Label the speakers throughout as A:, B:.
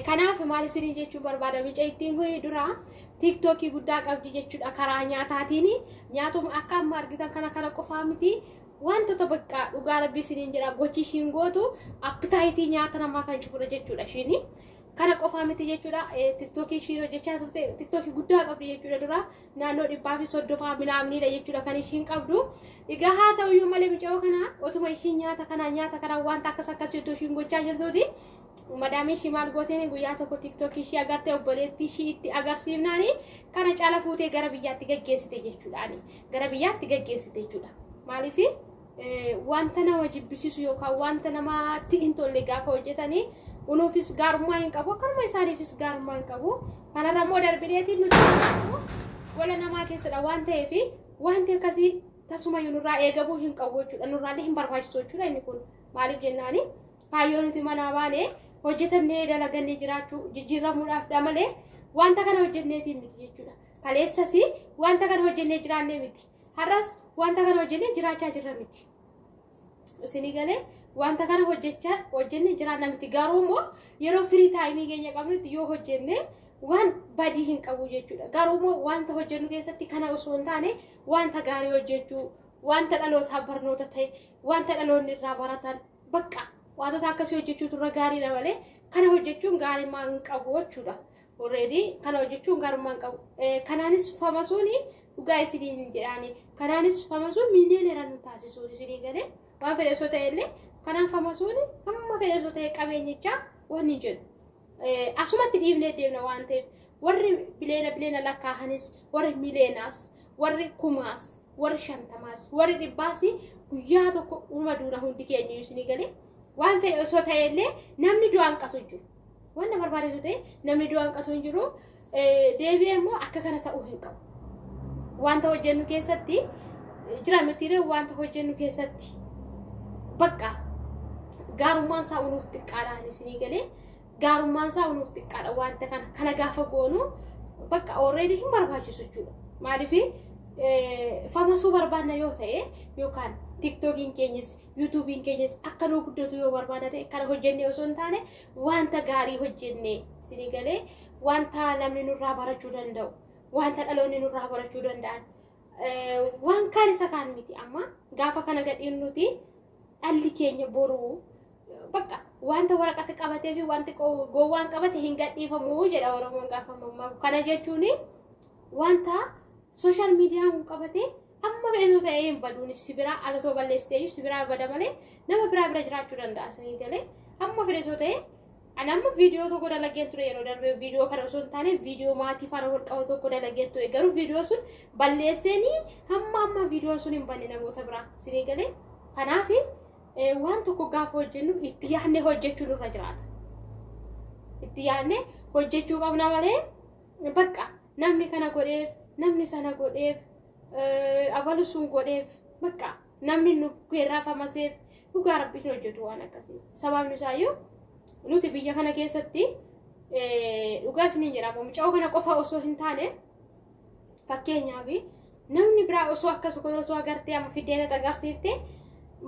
A: kanaaf maal isinii jechuu barbaada miceettiin kun dura TikTok guddaa qabdi jechuudha karaa nyaataatiin nyaatuma akka amma argitan kana qofaa miti wantoota bakka dhugaa rabbii isiniin jedha gochi ishiin gootu appetaayitii nyaata namaa kan cufudha jechuudha ishiin kana qofaa miti jechuudha TikTok ishiin hojjechaa turte TikTok guddaa qabdi jechuudha dura naannoo 130 milaamniidha jechuudha kan ishiin qabdu egaa haa ta'u iyyuu malee micoo kana otuma ishiin nyaata kana wanta akkasitti ishiin gochaa jirtuuti madami shimal gooteni guyyaa tokko TikTok ishii agarte obboleetti ishii itti agarsiifnaani kana caala fuutee gara biyyaatti gaggeessite jechuudhaani gara biyyaatti gaggeessite jechuudha maaliif wanta nama jibbisiisu yookaan wanta namatti hin tolle gaafa hojjetanii unuufis gaarummaa hin qabu akkanuma isaaniifis gaarummaa hin qabu kanarra immoo darbineetiin nuti gola namaa keessadha waan ta'eef wanti akkasii tasuma nurraa eegamuu hin qabu jechuudha nurraallee hin barbaachisu jechuudha inni kun maaliif jennaani kaayyoon nuti manaa baanee hojjetannee dalagannee jiraachuu jijjiiramuudhaaf dha malee wanta kana hojjenneetiin miti jechuudha kaleessas wanta kana hojjennee jiraannee miti har'as wanta kana hojjennee jiraachaa jirra miti isinii galee wanta kana hojjennee jiraanna miti garuu immoo yeroo firii taayimii keenya qabnutti yoo hojjennee waan badii hin qabu jechuudha garuu immoo wanta hojjennu keessatti kana osoo hin taane wanta gaarii hojjechuu wanta dhalootaa barnoota ta'e wanta dhaloonni irraa baratan bakka wanta akkasii hojjechuutu irra gaariidha malee kana hojjechuun gaarummaa hin qabu jechuudha already kana hojjechuun gaarummaa hin qabu kanaanis famasuuni dhugaa isiniin jedhaani kanaanis famasuun miiliyoonera nu taasisuun isinii galee waan fedhesoo ta'ellee kanaan famasuuni amma fedhesoo ta'e qabeenyichaa wanni jedhu asumatti dhiibnee deemna waan ta'eef warri bileena lakkaahanis warri miiliyoonaas warri kumaas warri shantamaas warri dhibbaas guyyaa tokko uumaduuna hundi keenya isinii galee waan fedhe osoo ta'ellee namni du'aan qatu jiru waan nama barbaadesu ta'e namni du'aan qatu jiru deebi'ee immoo akka kana ta'uu hin qabu wanta hojjennu keessatti jira mitiiree wanta hojjennu keessatti bakka gaarummaan isaa unuuf xiqqaadhaan isinii galee gaarummaan isaa unuuf xiqqaadha wanta kana gaafa goonu bakka already hin barbaachisu jechuudha maaliif famasuu barbaanna yoo ta'e yookaan TikTokiin keenyas YouTubein keenyas akka nuu guddatu yoo barbaada ta'e kana hojjennee osoo hin taane wanta gaarii hojjennee isinii galee wanta namni nurraa barachuu danda'u wanta dhaloonni nurraa barachuu danda'an waan kaan isa kaan miti amma gaafa kana gadhiin nuti dhalli keenya boruu bakka wanta waraqata qabatee fi wanti gowwaan qabate hin gadhiifamuu jedha Oromoon gaafa mammaa kana jechuun wanta social media kun qabate amma fedhatu ta'ee hin baduun sibiraa atatoo balleessitee sibiraa bada malee nama bira jiraachuu danda'a isinii galee amma fedhatu ta'e anamma viidiyoo tokko dalageen ture yeroo darbe viidiyoo kana osoo hin taane viidiyoo maatii faana wal qabu tokko dalageen ture garuu viidiyoo sun balleessanii amma viidiyoon sun hin banne namoota biraa isinii galee kanaaf waan tokko gaafa hojjennu itti yaadnee hojjechuu nurra jiraata itti yaadnee hojjechuu qabna malee bakka namni kana godheef namni sana godheef abalu sun godheef bakka namni nu geerraafamaseef dhugaa rabbiin hojjetu waan akkasii sababni isaayyuu nuti biyya kana keessatti dhugaa isiniin jedhamu mucaa kana qofa osoo hin taane fakkeenyaaf namni biraa osoo akkas godhu osoo agartee amma fiddeen agarsiifte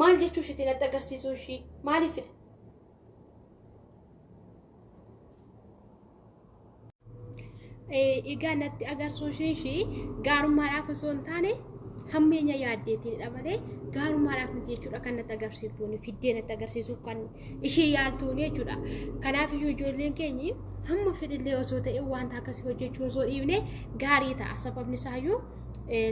A: maal jechuu ishiitiin agarsiisuu ishii maaliif fida egaa natti agarsiisuu ishii gaarummaadhaaf osoo hin taane hammeenya yaaddeetiidha malee gaarummaadhaaf miti jechuudha kan natti agarsiiftuuni fiddeen natti agarsiisuuf kan ishee yaaltuuni jechuudha kanaaf iyyuu ijoolleen keenyi hamma fedhillee osoo ta'e wanta akkasii hojjechuu osoo dhiibne gaarii ta'a sababni isaayyuu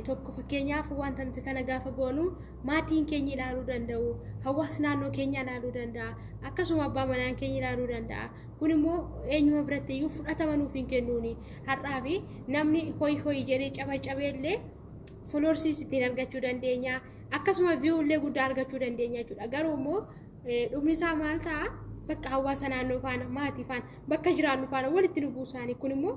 A: tokko fakkeenyaaf wanta nuti kana gaafa goonu maatiin keenya ilaaluu danda'u hawaasni naannoo keenya ilaaluu danda'a akkasuma abbaa manaan keenya ilaaluu danda'a kun immoo eenyuma biratti iyyuu fudhatama nuuf hin kennuuni har'aa fi namni hoy jedhee cabeellee followers ittiin argachuu dandeenya akkasuma view illee guddaa argachuu dandeenya jechuudha garuu immoo dhumni isaa maal ta'a bakka hawaasa naannoo faana maatii faana bakka jiraannu faana walitti dhufuu isaanii kun immoo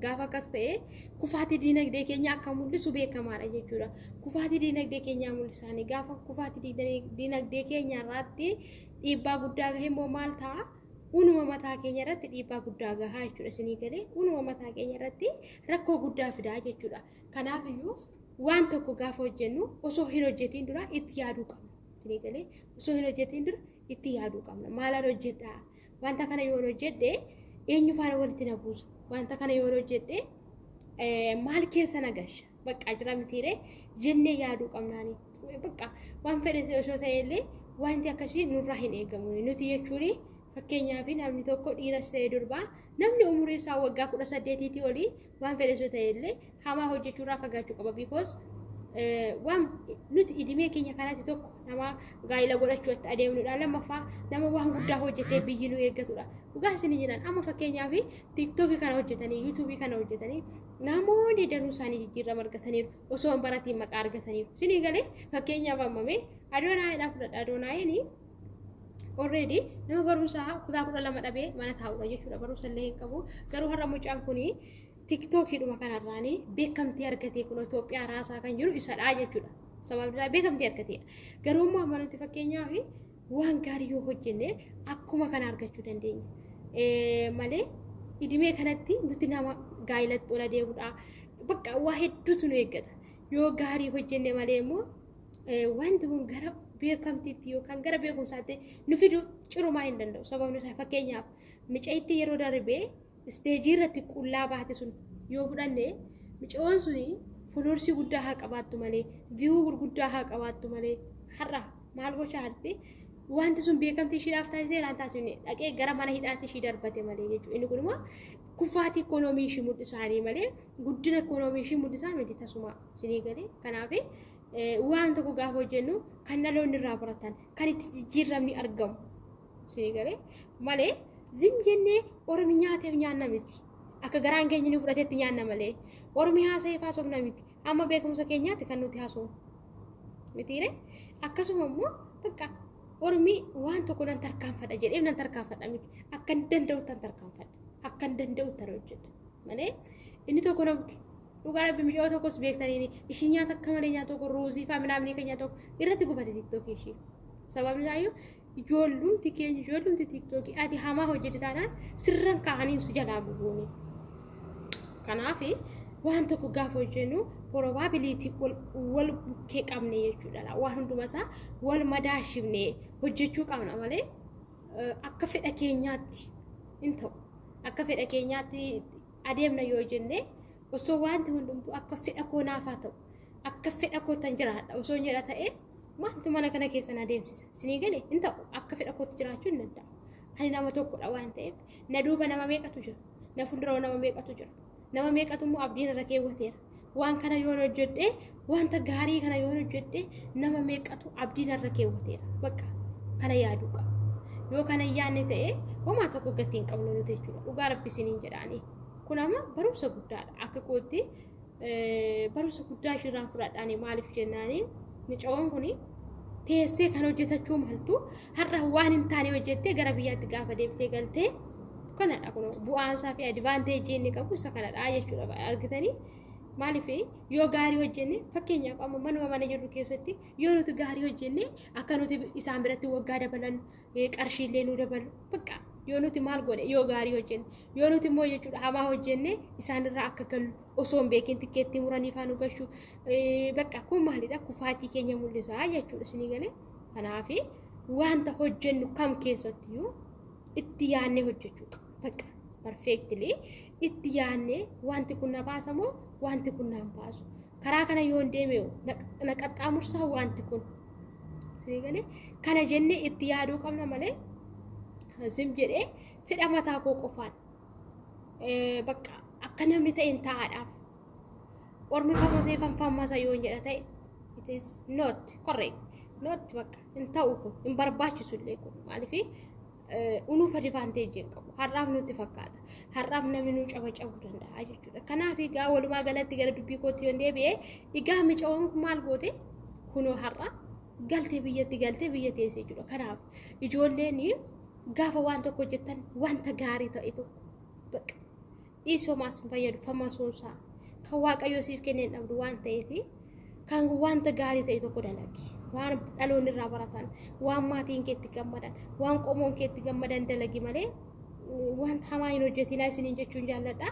A: gaafa akkas ta'e kufaatii diinagdee keenya akka mul'isu beekamaadha jechuudha kufaatii diinagdee keenyaa mul'isaanii gaafa kufaatii diinagdee keenya irratti dhiibbaa guddaa gahe immoo maal ta'a unuma mataa keenya irratti dhiibbaa guddaa gahaa jechuudha isinii galee unuma mataa keenya irratti rakkoo guddaa fidaa jechuudha kanaaf iyyuu waan tokko gaafa hojjennu osoo hin hojjetiin dura itti yaaduu qabna isinii galee osoo hin hojjetiin dura itti yaaduu qabna maalaan hojjedhaa wanta kana yoo hojjedhe eenyu faana walitti na buusa wanta kana yoo hojjedhe maal keessa nagasha bakka jira mitiire jennee yaaduu qabnaani bakka waan fedhe osoo ta'ellee wanti akkasii nurraa hin eegamu nuti jechuuni fakkeenyaaf namni tokko dhiiras ta'ee durbaa namni umurii isaa waggaa 18 olii waan fedhe osoo ta'ellee hamaa hojjechuurraa fagaachuu qaba because waan nuti idimee keenya kanaatti tokko nama gaa'ila godhachuutti adeemnudha lammaffaa nama waan guddaa hojjetee biyyi nu eeggatudha dhugaa isin jiran amma fakkeenyaaf TikTok kana hojjetanii YouTube kana hojjetanii namoonni danuu isaanii jijjiirama argataniiru osoo hin baratiin maqaa argataniiru isin galee fakkeenyaaf ammame Adoonaayidhaaf fudhadha Adoonaayini already nama barumsaa kutaa 12 dhabee mana taa'udha jechuudha barumsa illee hin qabu garuu har'a mucaan kuni TikTok hiduma kanarraani beekamtii argatee kun Itoophiyaa raasaa kan jiru isadhaa jechuudha. Sababni isaa beekamtii argatee. Garuu immoo amantii fakkeenyaaf waan gaarii yoo hojjenne akkuma kana argachuu dandeenya. Malee idimee kanatti nuti nama gaa'ilatti ola deemudha. Bakka waa hedduutu nu eeggata. Yoo gaarii hojjenne malee immoo wanti kun gara beekamtiitti yookaan gara beekumsaatti nu fiduu cirumaa hin danda'u. Sababni isaa fakkeenyaaf micaitti yeroo darbee stage irratti qullaa baate sun yoo fudhanne micoon suni folorsi guddaa haa qabaattu malee view gurguddaa haa qabaattu malee har'a maal gocha harti wanti sun beekamtii ishiidhaaf taasisee raan taasifne dhaqee gara mana hidhaatti ishii darbate malee jechuudha inni kun immoo kuffaatii ikoonoomii ishii mul'isaanii malee guddina ikoonoomii ishii mul'isaa miti tasuma isinii galee kanaaf waan tokko gaafa hojjennu kan dhaloonni irraa baratan kan itti jijjiiramni argamu isinii galee malee zim jennee ormi nyaateef nyaanna miti akka garaan keenya ni fudhateetti nyaanna malee ormi haasa'eef haasofna miti amma beekumsa keenyaatti kan nuti haasofnu mitiire akkasuma immoo bakka ormi waan tokko nan tarkaanfadha jedhee nan tarkaanfadha miti akka hin danda'uttan tarkaanfadha akka hin danda'uttan hojjedha malee inni tokko namni dhugaa rabbi mishoo tokkos beektanii ishii nyaata akka malee nyaata tokko ruuzii faa minaamni kan nyaata tokko irratti gubate TikTok ishii sababni isaayyuu ijoollumti keenya ijoollumti TikTok ati hamaa hojjete taanaan sirran kaa'anii su jalaa gubuuni kanaaf waan tokko gaafa hojjennu probability wal bukkee qabne jechuudha waan hunduma isaa wal madaashifne hojjechuu qabna malee akka fedha keenyaatti hin ta'u akka fedha keenyaatti adeemna yoo jenne osoo wanti hundumtu akka fedha koo naafaa ta'u akka fedha koo tan jiraadha osoo jedha ta'e maaltu mana kana keessan adeemsisa isinii galee hin ta'u akka fedha kootti jiraachuu hin danda'u ani nama tokkodha waan ta'eef na duuba nama meeqatu jira na fuuldura nama meeqatu jira nama meeqatu immoo abdiin irra keewwateera waan kana yoo hojjedhe wanta gaarii kana yoo hojjedhe nama meeqatu abdiin irra keewwateera bakka kana yaaduu qaba yoo kana yaanne ta'e homaa tokko gatii hin qabnu nuti jechuudha dhugaa rabbi isiniin jedhaanii kun amma barumsa guddaadha akka kootti barumsa guddaa ishirraan fudhadhaanii maaliif jennaanii micoon kuni teessee kan hojjetachuu maltu har'a waan hin taane hojjettee gara biyyaatti gaafa deebitee galtee kanadha kun bu'aan isaa fi advaanteejii inni qabu isa kanadha jechuudha argitanii maaliif yoo gaarii hojjenne fakkeenyaaf amma manuma mana jirru keessatti yoo nuti gaarii hojjenne akka nuti isaan biratti waggaa dabalan qarshiillee nu dabalu bakka yoo nuti maal goone yoo gaarii hojjenne yoo nuti immoo jechuudha hamaa hojjenne isaanirraa akka galu osoo hin beekin tikkeetti muranii faanu gashu bakka kun maalidha kufaatii keenya mul'isaa jechuudha isinii galee kanaaf wanta hojjennu kam keessattiyyuu itti yaannee hojjechuu qaba bakka perfectly itti yaannee wanti kun na baasamoo wanti kun na baasu karaa kana yoo deeme na qaxxaamursaa wanti kun isinii galee kana jennee itti yaaduu qabna malee zim jedhee fedha mataa koo qofaan bakka akka namni ta'een taa'aadhaaf ormi famasee fanfamasa yoo jedha ta'e it is not correct not bakka hin ta'u kun hin barbaachisu illee kun maaliif unuuf advantage hin qabu har'aaf nutti fakkaata har'aaf namni nu cabacabuu danda'a jechuudha kanaaf egaa walumaa galatti gara dubbii kootti yoo deebi'ee egaa micoon kun maal goote kunoo har'a galtee biyyatti galtee biyya teessee jechuudha kanaaf ijoolleen gaafa waan tokko hojjetan wanta gaarii ta'e tokko bakka dhiisoomaas hin fayyadu famasuunsaa kan waaqayyoo siif kenneen dhabdu waan ta'eef kan wanta gaarii ta'e tokko dalagi waan dhaloonni irraa baratan waan maatiin keetti gammadan waan qomoon keetti gammadan dalagi malee waan hamaa hin hojjetinaa isiniin jechuun jaalladha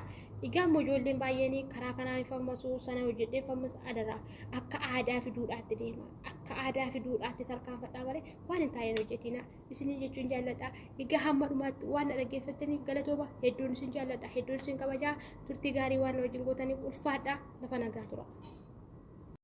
A: egaa ijoolleen baay'een karaa kanaan famasuu sana hojjedhee famasa adaraa akka aadaa fi duudhaatti deema كعادة في دول تركان فدامري وان تاين وجتينا بسني جتون جالدا إيجا حمد ما وانا رجيفتني قالتوبا هدون سنجالدا هدون سنكبجا ترتي غاري وانا وجنغوتني والفادا لفنا غاتورا